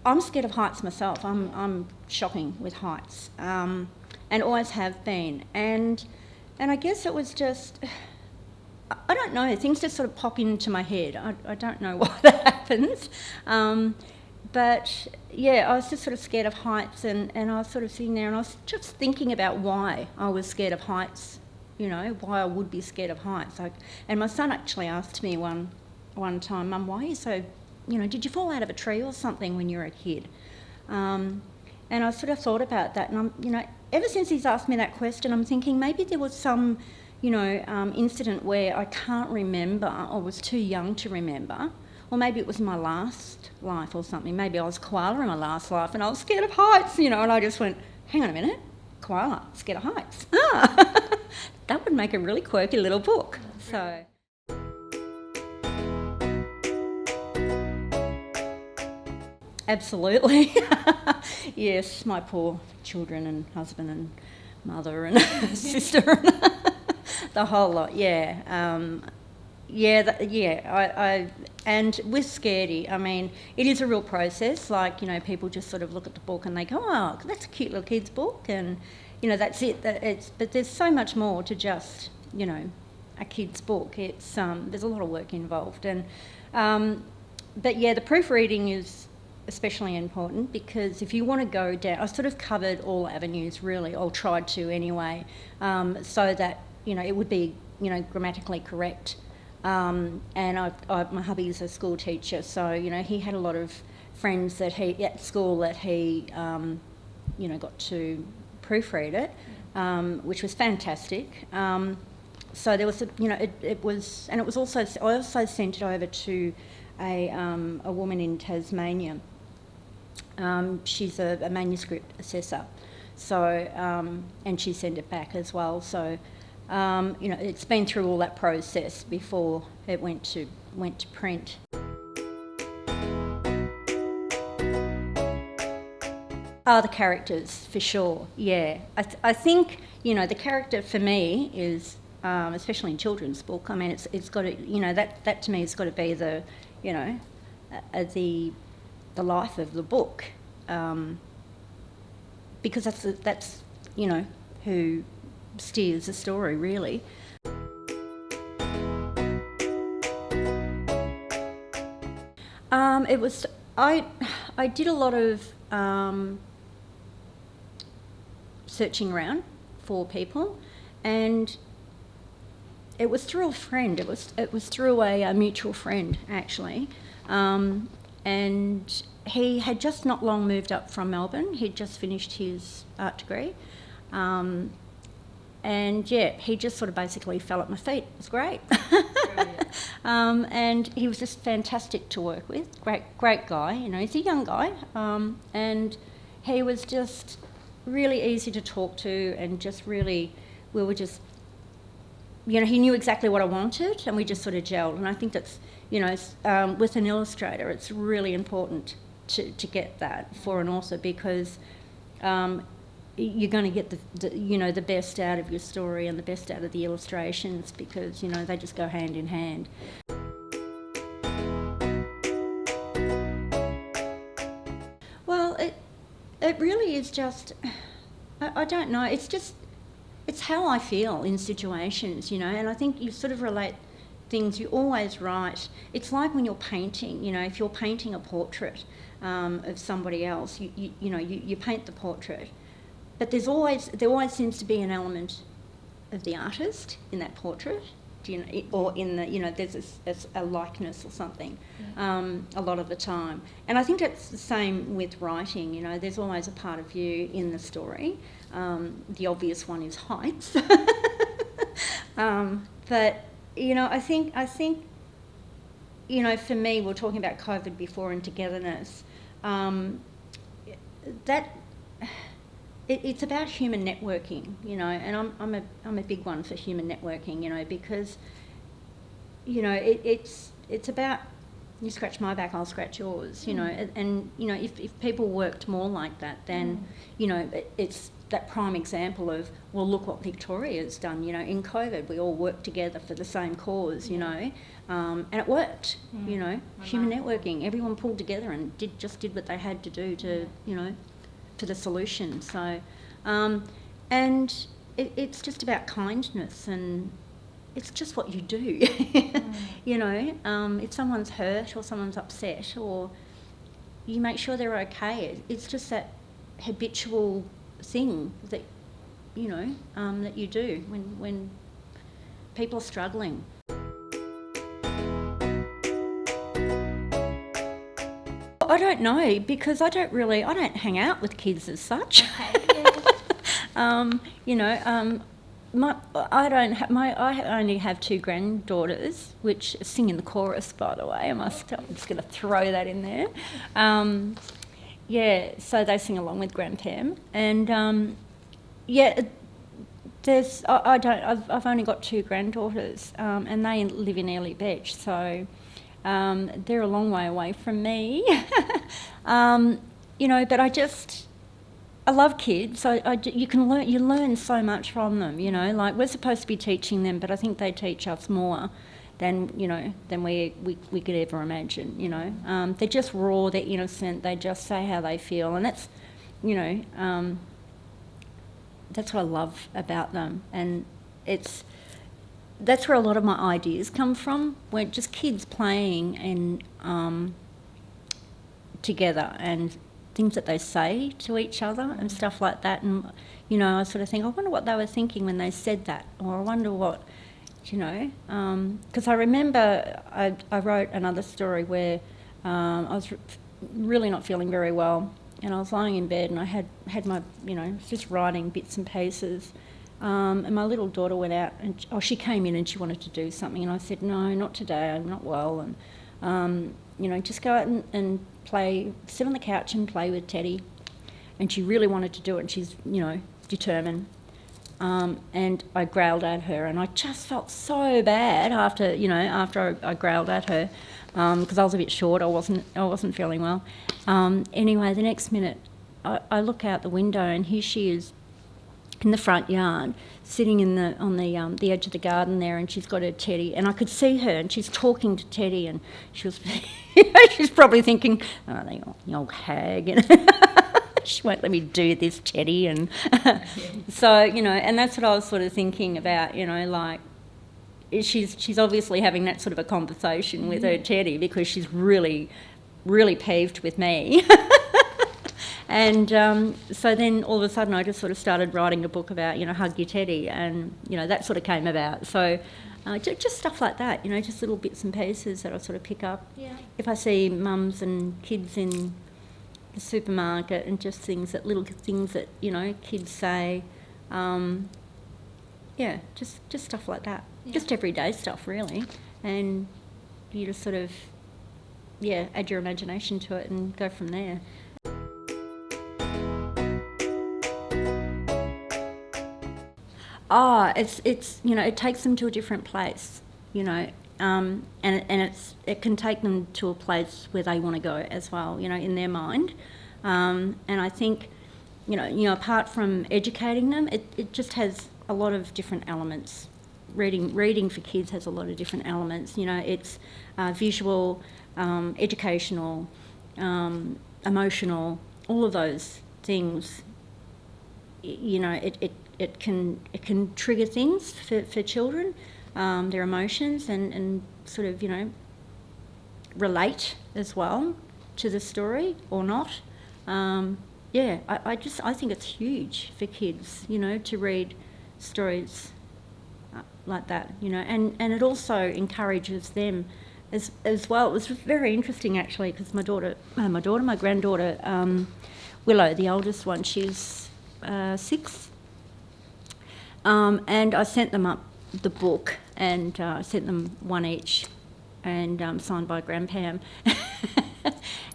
I'm scared of heights myself. I'm shocking with heights, and always have been. And I guess it was just, I don't know, things just sort of pop into my head. I don't know why that happens. But yeah, I was just sort of scared of heights, and I was sort of sitting there and I was just thinking about why I was scared of heights, you know, why I would be scared of heights. And my son actually asked me one time, Mum, why are you so, you know, did you fall out of a tree or something when you were a kid? And I sort of thought about that, and I'm, you know, ever since he's asked me that question, I'm thinking maybe there was some, you know, incident where I can't remember or was too young to remember. Or maybe it was my last life or something. Maybe I was koala in my last life and I was scared of heights, you know, and I just went, hang on a minute, koala, scared of heights. That would make a really quirky little book. So. Absolutely. Yes, my poor children and husband and mother and sister and the whole lot, yeah. And with Scaredy, I mean, it is a real process. Like, you know, people just sort of look at the book and they go, oh, that's a cute little kid's book, and, you know, that's it. But there's so much more to just, you know, a kid's book. It's there's a lot of work involved, and but yeah, the proofreading is especially important, because if you want to go down, I sort of covered all avenues really, or tried to anyway, so that, you know, it would be, you know, grammatically correct. And my hubby's a school teacher, so, you know, he had a lot of friends that at school that he, you know, got to proofread it, which was fantastic. So there was, you know, it was also, I also sent it over to a woman in Tasmania. She's a manuscript assessor, so and she sent it back as well. So. You know, it's been through all that process before it went to print. The characters, for sure, yeah. I think, you know, the character for me is, especially in children's book, I mean, it's got to, you know, that to me has got to be the, you know, the life of the book, because that's you know, who steers the story, really. It was, I did a lot of searching around for people, and it was through a friend. It was through a mutual friend, actually, and he had just not long moved up from Melbourne. He'd just finished his art degree. And yeah, he just sort of basically fell at my feet. It was great. And he was just fantastic to work with. Great guy. You know, he's a young guy, and he was just really easy to talk to, and just really, we were just, you know, he knew exactly what I wanted, and we just sort of gelled. And I think that's, you know, with an illustrator, it's really important to get that for an author, because you're going to get the you know, the best out of your story and the best out of the illustrations, because, you know, they just go hand in hand. Well, it really is just, I don't know, it's how I feel in situations, you know, and I think you sort of relate things, you always write. It's like when you're painting, you know, if you're painting a portrait of somebody else, you know, you paint the portrait. But there always seems to be an element of the artist in that portrait, you know, or in the, you know, there's a likeness or something, a lot of the time. And I think it's the same with writing. You know, there's always a part of you in the story. The obvious one is heights, but you know, I think you know, for me, we were talking about COVID before and togetherness. It's about human networking, you know, and I'm a big one for human networking, you know, because, you know, it's about, you scratch my back, I'll scratch yours, you know, and you know, if people worked more like that, then you know, that prime example of, well, look what Victoria's done. You know, in COVID, we all worked together for the same cause. You know, and it worked. You know, human networking. Everyone pulled together and did what they had to do to, you know, for the solution. So, and it's just about kindness, and it's just what you do. You know, if someone's hurt or someone's upset, or you make sure they're okay. It's just that habitual thing that, you know, that you do when people are struggling. I don't know, because I don't hang out with kids as such. Okay, yeah. You know, I only have 2 granddaughters, which sing in the chorus, by the way. I'm just going to throw that in there. Yeah, so they sing along with Grandpam, and I've only got 2 granddaughters, and they live in Airlie Beach, so they're a long way away from me. You know, but I love kids. You learn so much from them. You know, like, we're supposed to be teaching them, but I think they teach us more than we could ever imagine. You know, they're just raw, they're innocent, they just say how they feel, and that's, you know, that's what I love about them, and that's where a lot of my ideas come from. We're just kids playing and together, and things that they say to each other and stuff like that. And, you know, I sort of think, I wonder what they were thinking when they said that, or I wonder what, you know, because I remember I wrote another story where I was really not feeling very well, and I was lying in bed, and I had my, you know, just writing bits and pieces, and my little daughter went out, and she came in and she wanted to do something, and I said, no, not today, I'm not well, and you know, just go out and play, sit on the couch and play with Teddy. And she really wanted to do it, and she's, you know, determined. And I growled at her, and I just felt so bad after I growled at her, because I was a bit short. I wasn't feeling well. Anyway, the next minute, I look out the window, and here she is in the front yard, sitting on the edge of the garden there, and she's got her Teddy, and I could see her, and she's talking to Teddy, and she was, she's probably thinking, oh, the old hag, you know. She won't let me do this, Teddy, and so, you know, and that's what I was sort of thinking about, you know, like, she's obviously having that sort of a conversation with her Teddy, because she's really, really peeved with me. And so then all of a sudden I just sort of started writing a book about, you know, hug your Teddy, and, you know, that sort of came about. So just stuff like that, you know, just little bits and pieces that I sort of pick up. Yeah. If I see mums and kids in the supermarket, and just little things that, you know, kids say, just stuff like that. Yeah. Just everyday stuff, really. And you just sort of, add your imagination to it and go from there. It's you know, it takes them to a different place, you know, and it can take them to a place where they want to go as well, you know, in their mind, and I think, you know, apart from educating them, it just has a lot of different elements. Reading for kids has a lot of different elements, you know. It's visual, educational, emotional, all of those things. You know, it can trigger things for children, their emotions, and sort of, you know, relate as well to the story or not. I think it's huge for kids, you know, to read stories like that, you know, and it also encourages them as well. It was very interesting, actually, because my granddaughter, Willow, the oldest one, she's 6, and I sent them up the book, and I sent them one each, and signed by Grandpam.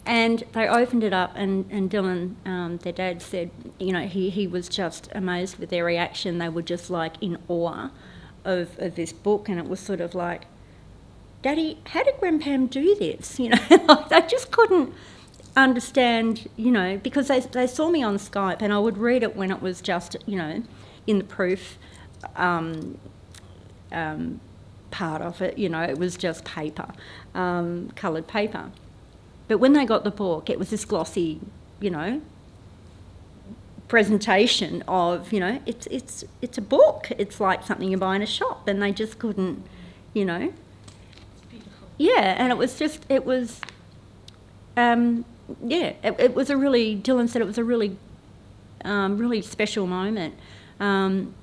And they opened it up, and Dylan, their dad, said, you know, he was just amazed with their reaction. They were just like in awe of this book, and it was sort of like, Daddy, how did Grandpam do this? You know, like, they just couldn't understand, because they saw me on Skype and I would read it when it was just, in the proof part of it, it was just paper, coloured paper. But when they got the book, it was this glossy, presentation of, it's a book. It's like something you buy in a shop, and they just couldn't, It's beautiful. Yeah, and it was it was a really, Dylan said it was a really, really special moment. And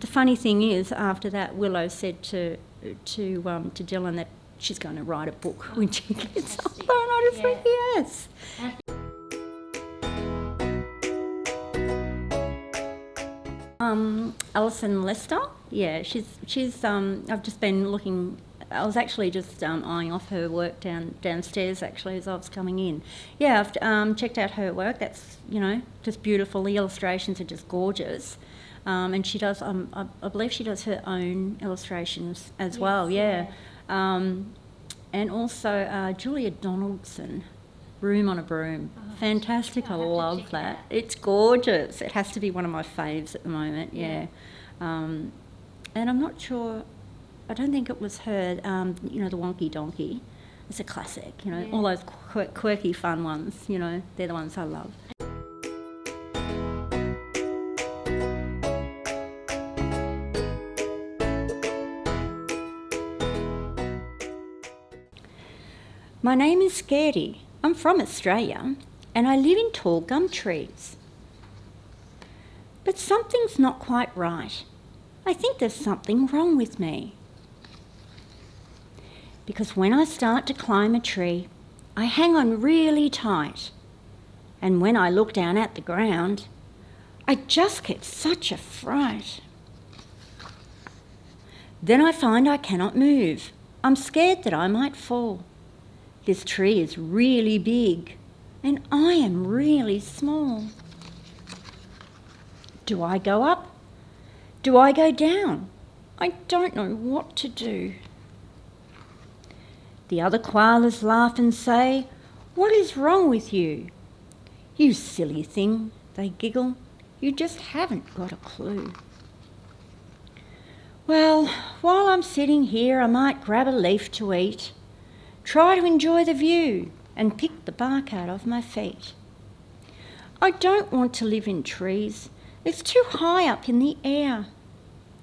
the funny thing is, after that, Willow said to Dylan that she's going to write a book when she gets older, and I just went, yes. Alison Lester, she's I've just been looking. I was actually just eyeing off her work downstairs actually as I was coming in. Yeah, I've checked out her work. That's just beautiful. The illustrations are just gorgeous. And she does, I believe she does her own illustrations as well, yeah. And also Julia Donaldson, Room on a Broom. Oh, fantastic, I love that. It's gorgeous. It has to be one of my faves at the moment, yeah. And I'm not sure, I don't think it was her, the Wonky Donkey. It's a classic, all those quirky fun ones, they're the ones I love. My name is Scaredy. I'm from Australia and I live in tall gum trees. But something's not quite right. I think there's something wrong with me. Because when I start to climb a tree, I hang on really tight. And when I look down at the ground, I just get such a fright. Then I find I cannot move. I'm scared that I might fall. This tree is really big and I am really small. Do I go up? Do I go down? I don't know what to do. The other koalas laugh and say, "What is wrong with you?" "You silly thing," they giggle, "you just haven't got a clue." Well, while I'm sitting here, I might grab a leaf to eat. Try to enjoy the view and pick the bark out of my feet. I don't want to live in trees. It's too high up in the air.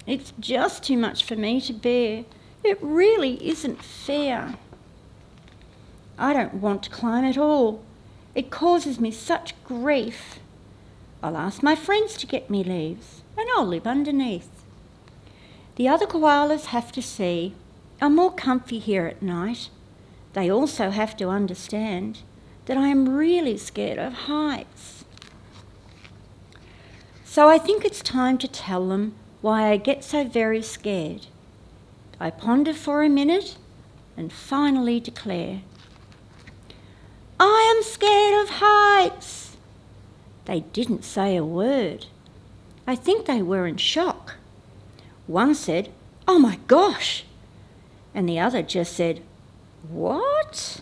It's just too much for me to bear. It really isn't fair. I don't want to climb at all. It causes me such grief. I'll ask my friends to get me leaves and I'll live underneath. The other koalas have to see I'm more comfy here at night. They also have to understand that I am really scared of heights. So I think it's time to tell them why I get so very scared. I ponder for a minute and finally declare, I am scared of heights. They didn't say a word. I think they were in shock. One said, "Oh my gosh," and the other just said, "What?"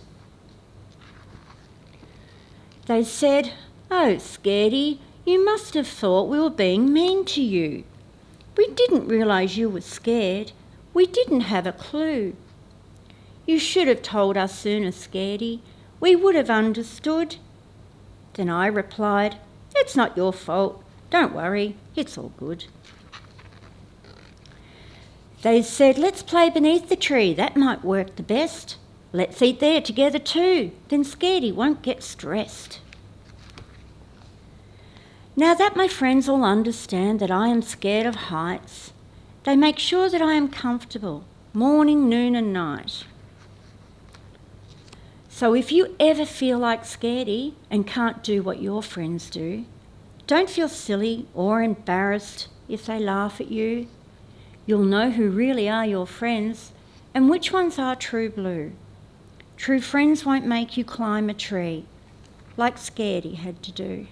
They said, "Oh, Scaredy, you must have thought we were being mean to you. We didn't realise you were scared. We didn't have a clue. You should have told us sooner, Scaredy. We would have understood." Then I replied, "It's not your fault. Don't worry, it's all good." They said, "Let's play beneath the tree. That might work the best. Let's eat there together too. Then Scaredy won't get stressed." Now that my friends all understand that I am scared of heights, they make sure that I am comfortable, morning, noon and night. So if you ever feel like Scaredy and can't do what your friends do, don't feel silly or embarrassed if they laugh at you. You'll know who really are your friends and which ones are true blue. True friends won't make you climb a tree like Scaredy had to do.